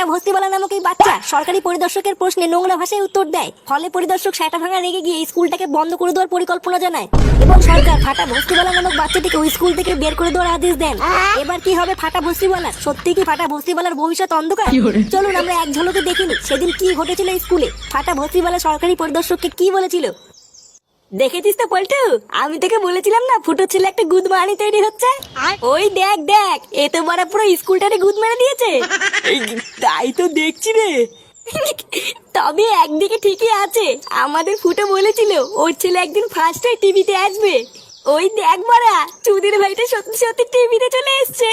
ভস্তিবালা নামক এই বাচ্চা সরকারি পরিদর্শকের প্রশ্নে নোংরা ভাষায় উত্তর দেয়। ফলে পরিদর্শক সেটা ভাঙা রেগে গিয়ে স্কুলটাকে বন্ধ করে দেওয়ার পরিকল্পনা জানায় এবং সরকার ফাটা ভস্তিবালা নামক বাচ্চাটিকে ওই স্কুল থেকে বের করে দেওয়ার আদেশ দেন। এবার কি হবে ফাটা ভস্তিবালার? সত্যি কি ফাটা ভস্তিবালার ভবিষ্যৎ অন্ধকার? চলুন আমরা এক ঝলকে দেখিনি সেদিন কি ঘটেছিল স্কুলে। ফাটা ভস্তিবালা সরকারি পরিদর্শককে কি বলেছিল। দেখেছিস তো পল্টু, আমি তোকে বলেছিলাম না ফুটো ছেলে একটা গুদ মারানি তৈরি হচ্ছে। ওই দেখ দেখ, এ তো বড় পুরো স্কুলটারে গুদ মেরে দিয়েছে। তাই তো দেখছি রে। তবে একদিকে ঠিকই আছে, আমাদের ফুটো বলেছিল ওর ছেলে একদিন ফার্স্ট হয়ে টিভিতে আসবে। ওই দেখ বাড়া, চুদির ভাইটা সত্যি সত্যি টিভিতে চলে এসছে।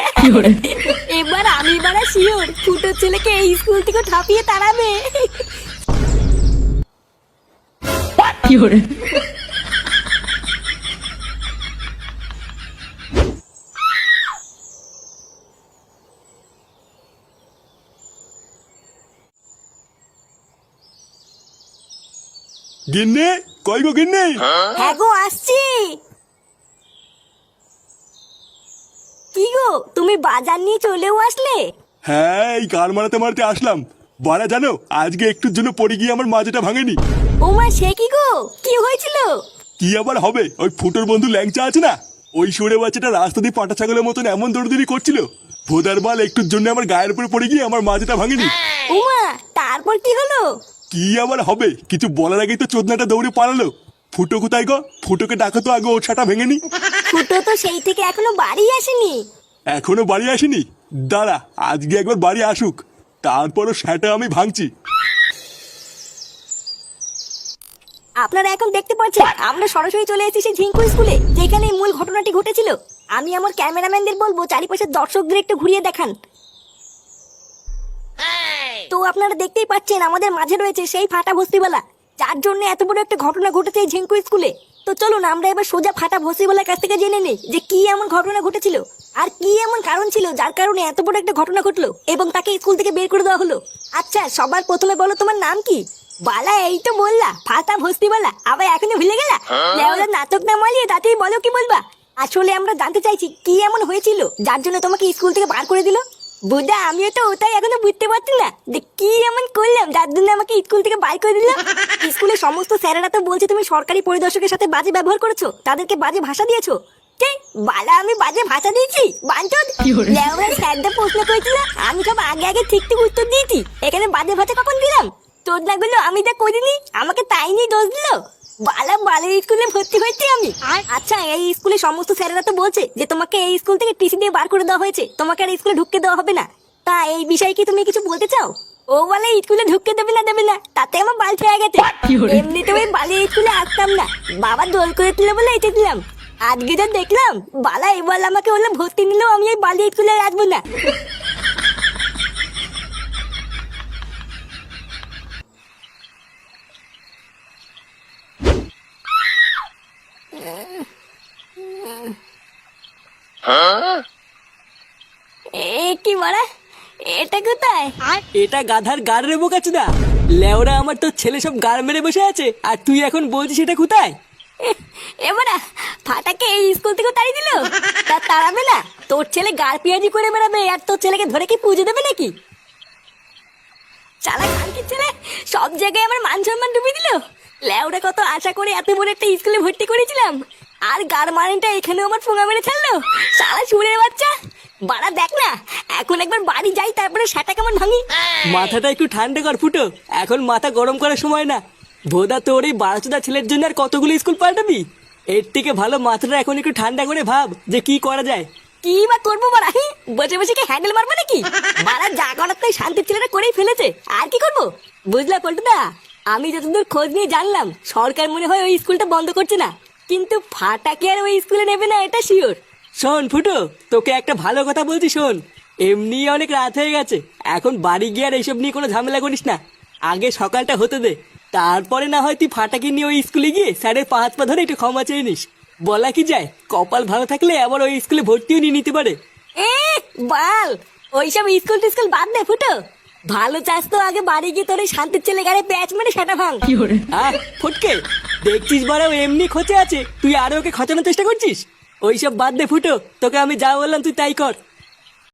এবার আমি বাড়া শিওর ফুটোর ছেলেকে এই স্কুল থেকে ঠাপিয়ে তাড়াবে। গিন্নি, কই গো গিন্নি? হ্যাঁ গো আসছি। কি গো তুমি বাজার নিয়ে চলেও আসলে? হ্যাঁ, এই গান মারাতে মারাতে আসলাম। বাড়া জানো, আজকে একটুর জন্য পড়ে গিয়ে আমার মাথাটা ভাঙেনি। ও মা, সে কি গো, কি হয়েছিল? কি আবার হবে, ওই ফুটোর বন্ধু ল্যাংচা আছে না, ওই সরে বাচ্চাটা রাস্তা দিয়ে পাটা ছাগলের মতন এমন দৌড়দৌড়ি করছিল, ভোদার বাল একটুর জন্য আমার গায়ের উপরে পড়ে গিয়ে আমার মাথাটা ভাঙেনি। ও মা, তারপর কি হলো? কি আবার হবে, কিছু বলার আগেই তো চোদনাটা দৌড়ে পালালো। ফুটো কোথায় গো? ফুটোকে ডাকো তো আগে, ওর ছাটা ভেঙেনি। ফুটো তো সেই থেকে এখনো বাড়ি আসেনি। এখনো বাড়ি আসেনি? দাঁড়া, আজকে একবার বাড়ি আসুক, তারপরও সেটা আমি ভাঙছি। আপনারা এখন দেখতে পাচ্ছেন আমরা সরাসরি চলে এসেছি সেই ঝিঙ্কু স্কুলে, যেখানে এই মূল ঘটনাটি ঘটেছিল। আমি আমার ক্যামেরাম্যানদের বলবো চারিপাশে দর্শকদের একটু ঘুরিয়ে দেখান। তো আপনারা দেখতেই পাচ্ছেন আমাদের মাঝে রয়েছে সেই ফাটা ভস্তিবালা, যার জন্য এত বড় একটা ঘটনা ঘটেছে এই ঝিঙ্কু স্কুলে। তো চলুন আমরা এবার সোজা ফাটা ভস্তিবালার কাছ থেকে জেনে নেই যে কি এমন ঘটনা ঘটেছিল আর কি এমন কারণ ছিল যার কারণে এত বড় একটা ঘটনা ঘটলো এবং তাকে স্কুল থেকে বের করে দেওয়া হলো। আচ্ছা, সবার প্রথমে বলো তোমার নাম কি? বালা, এই তো বললা ফাটা ভস্তিবালা, আবার এখনো ভুলে গেলা? লেওলা নাটক না মালিয়ে তাতেই বলো কি বলবা। আসলে আমরা জানতে চাইছি কি এমন হয়েছিল যার জন্য তোমাকে স্কুল থেকে বার করে দিল। বুঝা, আমিও তো ওটাই এখনো বুঝতে পারছি না যে কি এমন করলাম যার জন্য আমাকে স্কুল থেকে বার করে দিল। স্কুলের সমস্ত স্যারেরা তো বলছে তুমি সরকারি পরিদর্শকের সাথে বাজে ব্যবহার করেছো, তাদেরকে বাজে ভাষা দিয়েছো। কে বালা, আমি বাজে ভাষা দিয়েছি? বাঞ্চদ, লেওরা স্যারটা প্রশ্ন করেছিল, আমি সব আগে আগে ঠিক ঠিক উত্তর দিয়েছি, এখানে বাজে ভাষা কখন দিলাম? তোর না গুলো আমি যা করিনি, আমাকে তাই নিয়ে দোষ দিল। বালা, বালের স্কুলে ভর্তি হয়েছি আমি। আচ্ছা, এই স্কুলে সমস্ত স্যারেরা তো বলছে যে তোমাকে এই স্কুল থেকে টিসি দিয়ে বার করে দেওয়া হয়েছে, তোমাকে আর স্কুলে ঢুকতে দেওয়া হবে না। তা এই বিষয়ে কি তুমি কিছু বলতে চাও? ও বলে স্কুলে ঢুকতে দেবে না, তাতে আমার বাল ছেড়ে গেছে। এমনিতে ওই বালের স্কুলে আসতাম না, বাবা দোল করে তুলে বলে এসে দিলাম। আজকে যা দেখলাম, বালা এবার আমাকে বললাম ভর্তি নিলেও আমি ওই বালের স্কুলে আসবো না। কি বলা, এটা কোথায়? এটা গাধার গাড় রে বোকাচ্ছ না। লেওরা আমার তোর ছেলে সব গাড় মেরে বসে আছে আর তুই এখন বলছিস এটা কোথায়? এবারা ফাটাকে এই স্কুল থেকে তাড়িয়ে দিল, তা তাড়াবে না? তোর ছেলে গাড় পিয়াজি করে বেড়াবে আর তোর ছেলেকে ধরে কি পুজো দেবে নাকি? চালা খানকির ছেলে, সব জায়গায় আমার মান সম্মান ডুবি দিল। লেওরা কত আশা করে এত বড় একটা স্কুলে ভর্তি করেছিলাম, আর গাড় মারানিটা এখানেও আমার ফোঙা মেরে ছাড়লো। সারা সুরের বাচ্চা, বাড়া দেখ না, এখন একবার বাড়ি যাই তারপরে সেটা কেমন ভাঙি। মাথাটা একটু ঠান্ডা কর ফুটো, এখন মাথা গরম করার সময় না। ভোদা তোর এই বারোচোদা ছেলের জন্য আর কতগুলো স্কুল পাল্টাবি? এর থেকে ভালো মাথাটা এখন একটু ঠান্ডা করে ভাব যে কি করা যায়। কি বা করবো বাড়া, বসে বসে কি হ্যান্ডেল মারবো নাকি? বাড়া যা করার তাই শান্তির ছেলেটা করেই ফেলেছে, আর কি করবো? বুঝলা পল্টুদা, আমি যতদূর খোঁজ নিয়ে জানলাম সরকার মনে হয় ওই স্কুলটা বন্ধ করছে না, কিন্তু ফাটাকে আর ওই স্কুলে নেবে না এটা শিওর। শোন ফুটো, তোকে একটা ভালো কথা বলছি শোন, এমনি অনেক রাত হয়ে গেছে, এখন বাড়ি গিয়ে আর এইসব নিয়ে কোনো ঝামেলা করিস না। আগে সকালটা হতে দে, তারপরে না হয় তুই ফাটাকে নিয়ে ওই স্কুলে গিয়ে স্যারের পা হাত পা ধরে একটু ক্ষমা চেয়ে নিস। বলা কি যায়, কপাল ভালো থাকলে আবার ওই স্কুলে ভর্তিও নিয়ে নিতে পারে। বাল, ওইসব স্কুল টিস্কুল বাদ দে ফুটো, ভালো চাস তো আগে বাড়ি গিয়ে তোর শান্তির ছেলে গাড়ি প্যাচ মেরে সেটা ভাঙ। ফুটকে দেখছিস বড় এমনি খোঁচে আছে, তুই আরো ওকে খচানোর চেষ্টা করছিস। ওইসব বাদ দে ফুটো, তোকে আমি যা বললাম তুই তাই কর।